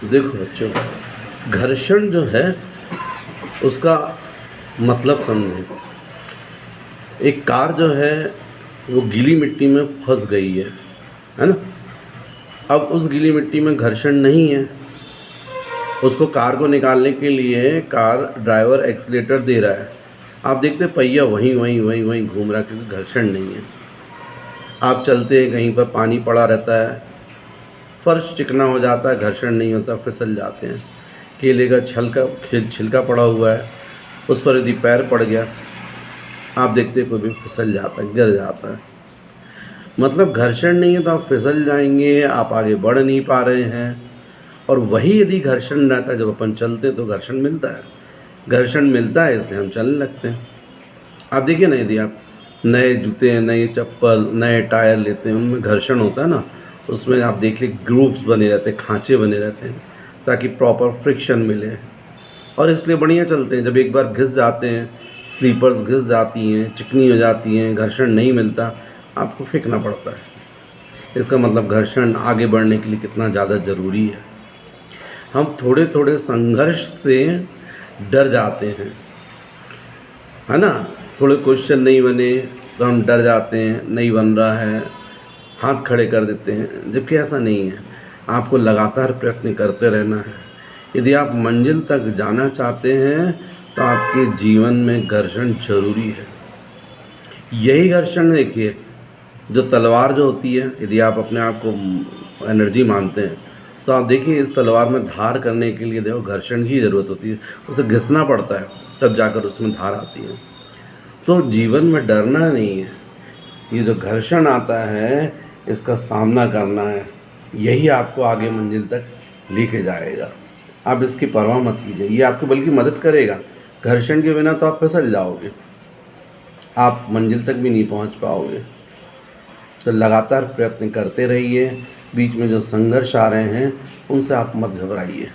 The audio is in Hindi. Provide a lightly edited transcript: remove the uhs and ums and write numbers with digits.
देखो बच्चों, घर्षण जो है उसका मतलब समझें। एक कार जो है वो गीली मिट्टी में फंस गई है ना। अब उस गीली मिट्टी में घर्षण नहीं है, उसको कार को निकालने के लिए कार ड्राइवर एक्सीलेटर दे रहा है। आप देखते पहिया वहीं वहीं वहीं वहीं घूम रहा है क्योंकि घर्षण नहीं है। आप चलते हैं, कहीं पर पानी पड़ा रहता है, फर्श चिकना हो जाता है, घर्षण नहीं होता, फिसल जाते हैं। केले का छिलका पड़ा हुआ है, उस पर यदि पैर पड़ गया, आप देखते कोई भी फिसल जाता है, गिर जाता है। मतलब घर्षण नहीं है तो आप फिसल जाएंगे, आप आगे बढ़ नहीं पा रहे हैं। और वही यदि घर्षण रहता है, जब अपन चलते तो घर्षण मिलता है, घर्षण मिलता है इसलिए हम चलने लगते हैं। आप देखिए ना, यदि आप नए जूते, नए चप्पल, नए टायर लेते हैं, उनमें घर्षण होता है ना, उसमें आप देख लीजिए ग्रूव्स बने रहते हैं, खांचे बने रहते हैं ताकि प्रॉपर फ्रिक्शन मिले, और इसलिए बढ़िया चलते हैं। जब एक बार घिस जाते हैं, स्लीपर्स घिस जाती हैं, चिकनी हो जाती हैं, घर्षण नहीं मिलता, आपको फेंकना पड़ता है। इसका मतलब घर्षण आगे बढ़ने के लिए कितना ज़्यादा ज़रूरी है। हम थोड़े थोड़े संघर्ष से डर जाते हैं, है ना। थोड़े क्वेश्चन नहीं बने तो हम डर जाते हैं, नहीं बन रहा है, हाथ खड़े कर देते हैं, जबकि ऐसा नहीं है। आपको लगातार प्रयत्न करते रहना है। यदि आप मंजिल तक जाना चाहते हैं तो आपके जीवन में घर्षण जरूरी है। यही घर्षण देखिए, जो तलवार जो होती है, यदि आप अपने आप को एनर्जी मानते हैं तो आप देखिए इस तलवार में धार करने के लिए देखो घर्षण की ज़रूरत होती है, उसे घिसना पड़ता है, तब जाकर उसमें धार आती है। तो जीवन में डरना नहीं है, ये जो घर्षण आता है इसका सामना करना है, यही आपको आगे मंजिल तक लेके जाएगा। आप इसकी परवाह मत कीजिए, ये आपको बल्कि मदद करेगा। घर्षण के बिना तो आप फिसल जाओगे, आप मंजिल तक भी नहीं पहुंच पाओगे। तो लगातार प्रयत्न करते रहिए, बीच में जो संघर्ष आ रहे हैं उनसे आप मत घबराइए।